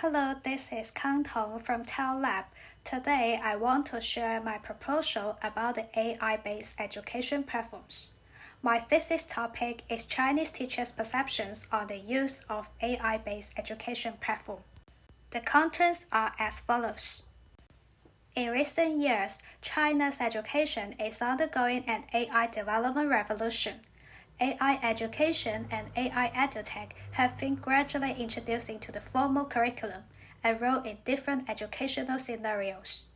Hello, this is Kang Tong from Tao Lab. Today, I want to share my proposal about the AI-based education platforms. My thesis topic is Chinese teachers' perceptions on the use of AI-based education platform. The contents are as follows. In recent years, China's education is undergoing an AI development revolution. AI education and AI edutech have been gradually introduced into the formal curriculum and role in different educational scenarios.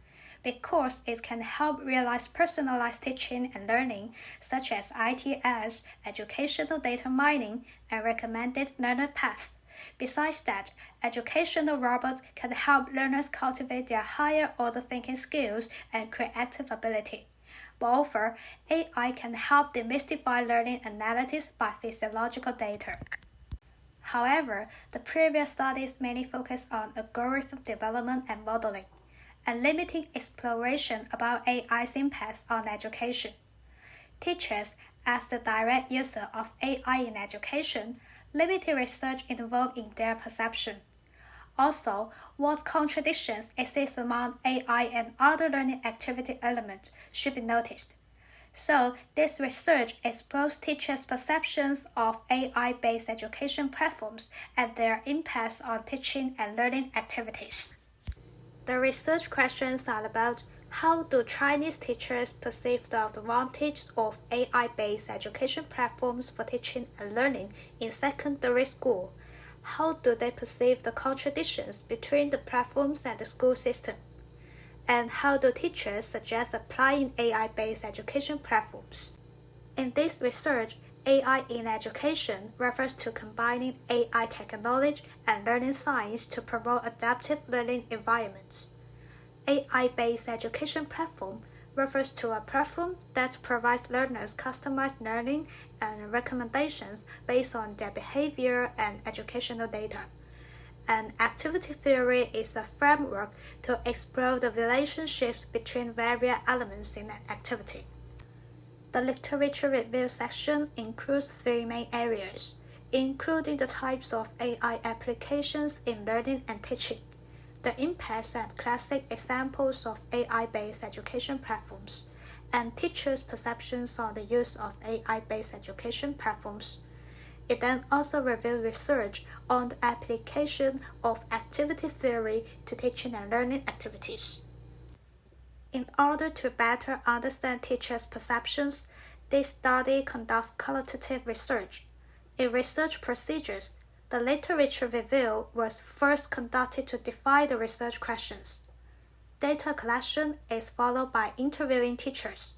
Because it can help realize personalized teaching and learning, such as ITS, educational data mining, and recommended learner paths. Besides that, educational robots can help learners cultivate their higher order thinking skills and creative ability. Moreover, AI can help demystify learning analysis by physiological data. However, the previous studies mainly focused on algorithm development and modeling, and limiting exploration about AI's impact on education. Teachers, as the direct user of AI in education, limited research involved in their perception. Also, what contradictions exist among AI and other learning activity elements should be noticed. So, this research explores teachers' perceptions of AI-based education platforms and their impacts on teaching and learning activities. The research questions are about how do Chinese teachers perceive the advantage of AI-based education platforms for teaching and learning in secondary school? How do they perceive the contradictions between the platforms and the school system? And how do teachers suggest applying AI-based education platforms? In this research, AI in education refers to combining AI technology and learning science to promote adaptive learning environments. AI-based education platform refers to a platform that provides learners customized learning and recommendations based on their behavior and educational data. And activity theory is a framework to explore the relationships between various elements in an activity. The literature review section includes three main areas, including the types of AI applications in learning and teaching, the impacts and classic examples of AI-based education platforms, and teachers' perceptions on the use of AI-based education platforms. It then also reviewed research on the application of activity theory to teaching and learning activities. In order to better understand teachers' perceptions, this study conducts qualitative research. In research procedures, the literature review was first conducted to define the research questions. Data collection is followed by interviewing teachers,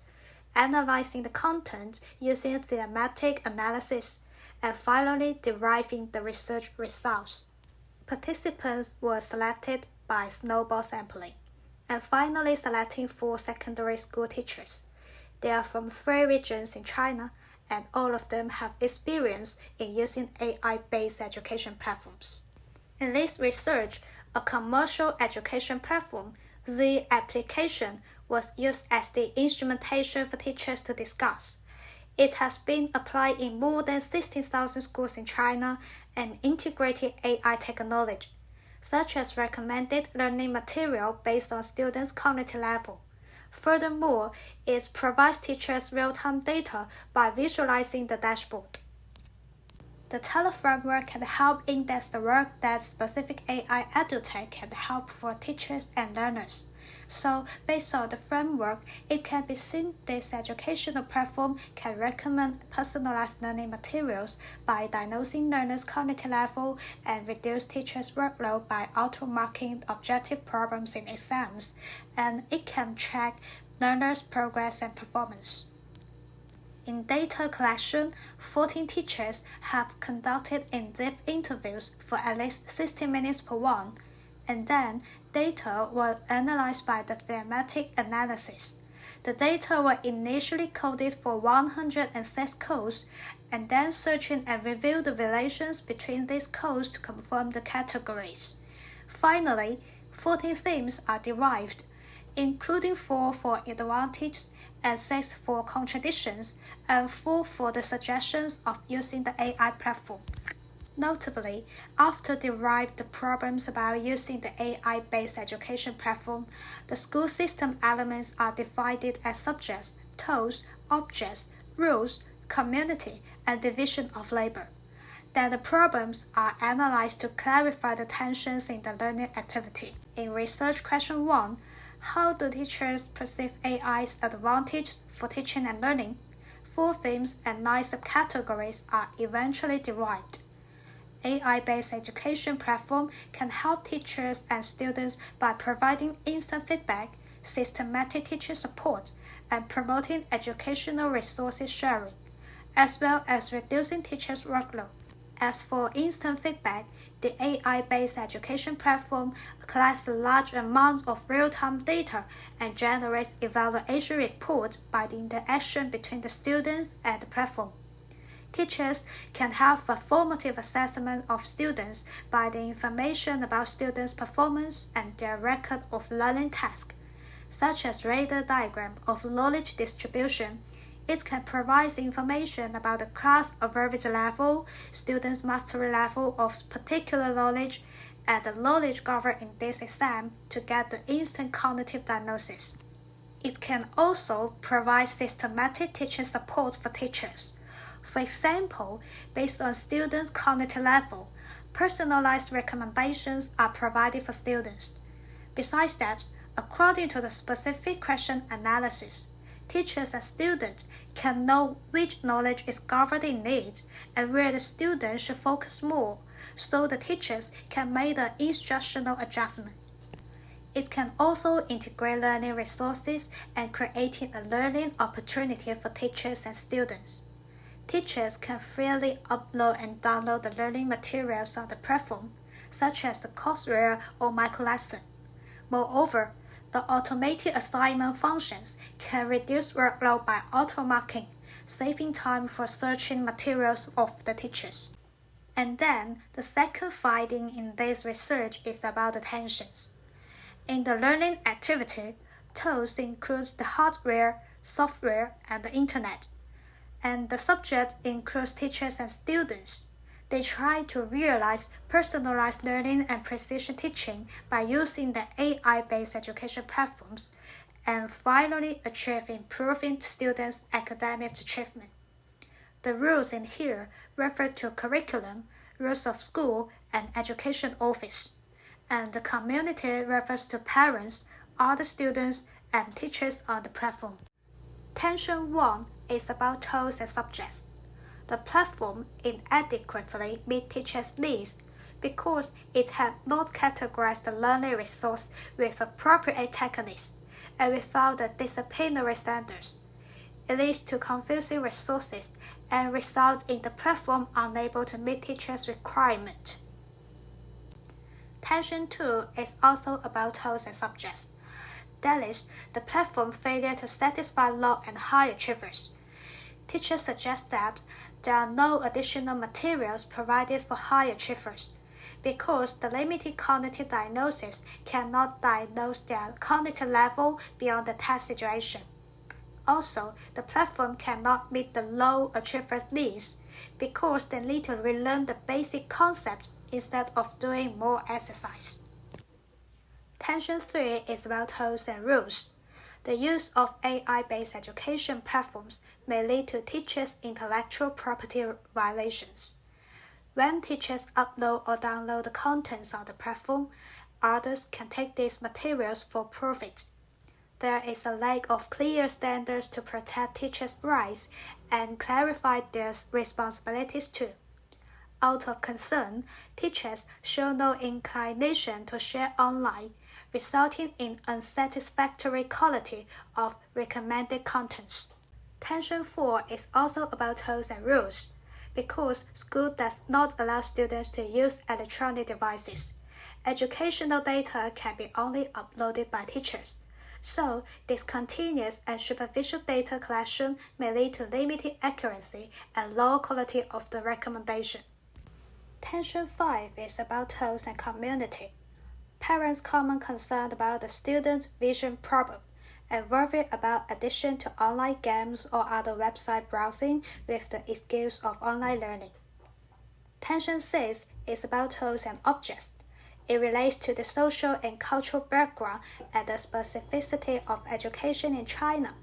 analyzing the content using thematic analysis, and finally deriving the research results. Participants were selected by snowball sampling, and finally selecting 4 secondary school teachers. They are from 3 regions in China, and all of them have experience in using AI-based education platforms. In this research, a commercial education platform, the application, was used as the instrumentation for teachers to discuss. It has been applied in more than 16,000 schools in China and integrated AI technology, such as recommended learning material based on students' cognitive level. Furthermore, it provides teachers real-time data by visualizing the dashboard. The teleframework can help index the work that specific AI edutech can help for teachers and learners. So, based on the framework, it can be seen this educational platform can recommend personalized learning materials by diagnosing learners' cognitive level and reduce teachers' workload by auto-marking objective problems in exams, and it can track learners' progress and performance. In data collection, 14 teachers have conducted in-depth interviews for at least 60 minutes per one, and then data were analyzed by the thematic analysis. The data were initially coded for 106 codes, and then searching and reviewed the relations between these codes to confirm the categories. Finally, 14 themes are derived, including 4 for advantages and 6 for contradictions, and 4 for the suggestions of using the AI platform. Notably, after derived the problems about using the AI-based education platform, the school system elements are divided as subjects, tools, objects, rules, community, and division of labor. Then the problems are analyzed to clarify the tensions in the learning activity. In research question 1, how do teachers perceive AI's advantage for teaching and learning? 4 themes and 9 subcategories are eventually derived. AI-based education platform can help teachers and students by providing instant feedback, systematic teacher support, and promoting educational resources sharing, as well as reducing teachers' workload. As for instant feedback, the AI-based education platform collects large amounts of real-time data and generates evaluation reports by the interaction between the students and the platform. Teachers can have a formative assessment of students by the information about students' performance and their record of learning tasks, such as radar diagram of knowledge distribution. It can provide information about the class average level, students' mastery level of particular knowledge, and the knowledge covered in this exam to get the instant cognitive diagnosis. It can also provide systematic teacher support for teachers. For example, based on students' cognitive level, personalized recommendations are provided for students. Besides that, according to the specific question analysis, teachers and students can know which knowledge is covered in need and where the students should focus more, so the teachers can make the instructional adjustment. It can also integrate learning resources and creating a learning opportunity for teachers and students. Teachers can freely upload and download the learning materials on the platform, such as the courseware or microlesson. Moreover, the automated assignment functions can reduce workload by auto-marking, saving time for searching materials of the teachers. And then, the second finding in this research is about the tensions. In the learning activity, tools include the hardware, software, and the internet. And the subject includes teachers and students. They try to realize personalized learning and precision teaching by using the AI-based education platforms and finally achieve improving students' academic achievement. The rules in here refer to curriculum, rules of school, and education office, and the community refers to parents, other students, and teachers on the platform. Tension 1 is about tools and subjects. The platform inadequately meets teachers' needs because it had not categorized the learning resource with appropriate techniques and without the disciplinary standards. It leads to confusing resources and results in the platform unable to meet teachers' requirements. Tension 2 is also about tools and subjects. That is, the platform failure to satisfy low and high achievers. Teachers suggest that there are no additional materials provided for high achievers because the limited cognitive diagnosis cannot diagnose their cognitive level beyond the test situation. Also, the platform cannot meet the low achievers' needs because they need to relearn the basic concept instead of doing more exercise. Tension 3 is about tools and rules. The use of AI-based education platforms may lead to teachers' intellectual property violations. When teachers upload or download the contents on the platform, others can take these materials for profit. There is a lack of clear standards to protect teachers' rights and clarify their responsibilities too. Out of concern, teachers show no inclination to share online, resulting in unsatisfactory quality of recommended contents. Tension 4 is also about tools and rules. Because school does not allow students to use electronic devices, educational data can be only uploaded by teachers. So, discontinuous and superficial data collection may lead to limited accuracy and low quality of the recommendation. Tension 5 is about tools and community. Parents' common concern about the student's vision problem and worry about addiction to online games or other website browsing with the excuse of online learning. Attention 6 is about tools and objects. It relates to the social and cultural background and the specificity of education in China.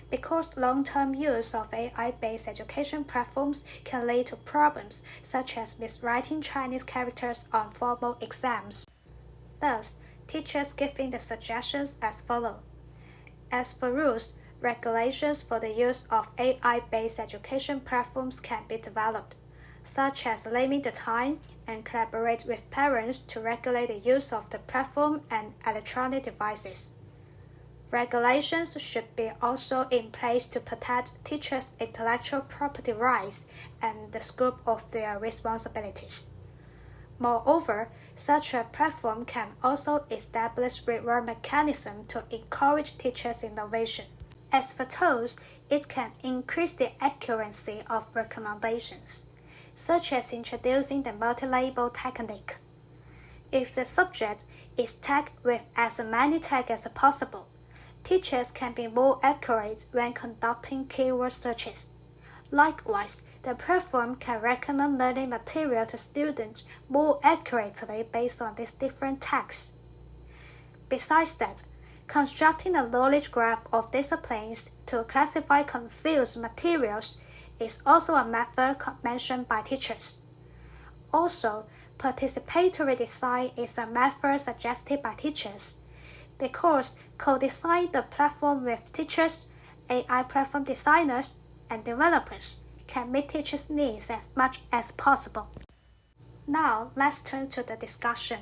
Because long-term use of AI-based education platforms can lead to problems such as miswriting Chinese characters on formal exams. Thus, teachers giving the suggestions as follows. As for rules, regulations for the use of AI-based education platforms can be developed, such as limit the time and collaborate with parents to regulate the use of the platform and electronic devices. Regulations should be also in place to protect teachers' intellectual property rights and the scope of their responsibilities. Moreover, such a platform can also establish reward mechanisms to encourage teachers' innovation. As for tools, it can increase the accuracy of recommendations, such as introducing the multi-label technique. If the subject is tagged with as many tags as possible, teachers can be more accurate when conducting keyword searches. Likewise, the platform can recommend learning material to students more accurately based on these different tags. Besides that, constructing a knowledge graph of disciplines to classify confused materials is also a method mentioned by teachers. Also, participatory design is a method suggested by teachers. Because co-design the platform with teachers, AI platform designers, and developers can meet teachers' needs as much as possible. Now, let's turn to the discussion.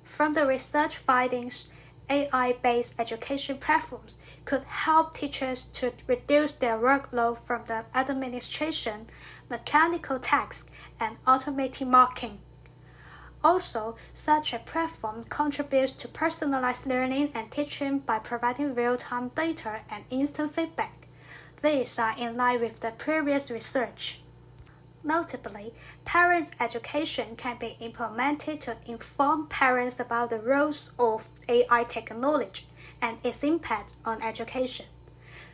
From the research findings, AI-based education platforms could help teachers to reduce their workload from the administration, mechanical tasks, and automated marking. Also, such a platform contributes to personalized learning and teaching by providing real-time data and instant feedback. These are in line with the previous research. Notably, parent education can be implemented to inform parents about the roles of AI technology and its impact on education,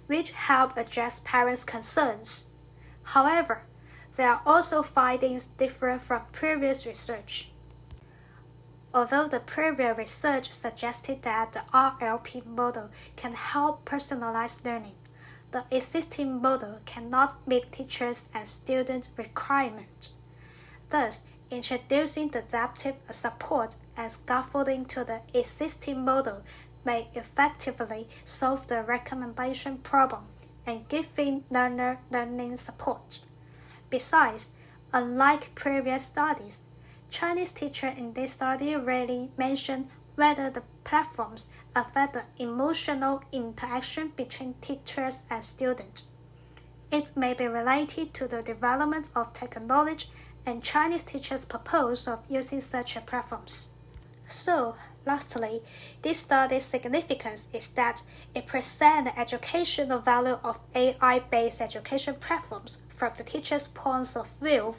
which help address parents' concerns. However, there are also findings different from previous research. Although the previous research suggested that the RLP model can help personalize learning, the existing model cannot meet teachers' and students' requirements. Thus, introducing the adaptive support and scaffolding to the existing model may effectively solve the recommendation problem and giving learner learning support. Besides, unlike previous studies, Chinese teachers in this study rarely mentioned whether the platforms affect the emotional interaction between teachers and students. It may be related to the development of technology and Chinese teachers' purpose of using such platforms. So, lastly, this study's significance is that it presents the educational value of AI-based education platforms from the teacher's point of view.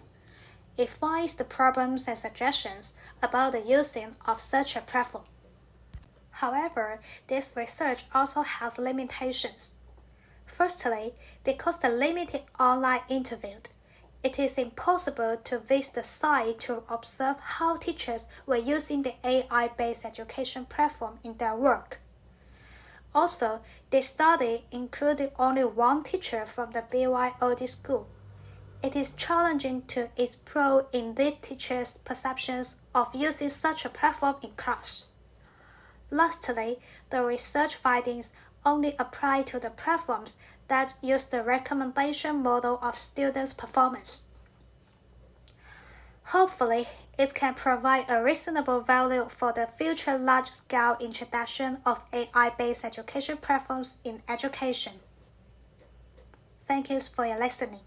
It finds the problems and suggestions about the using of such a platform. However, this research also has limitations. Firstly, because the limited online interview, it is impossible to visit the site to observe how teachers were using the AI-based education platform in their work. Also, this study included only one teacher from the BYOD school. It is challenging to explore in-depth teachers' perceptions of using such a platform in class. Lastly, the research findings only apply to the platforms that use the recommendation model of students' performance. Hopefully, it can provide a reasonable value for the future large-scale introduction of AI-based education platforms in education. Thank you for your listening.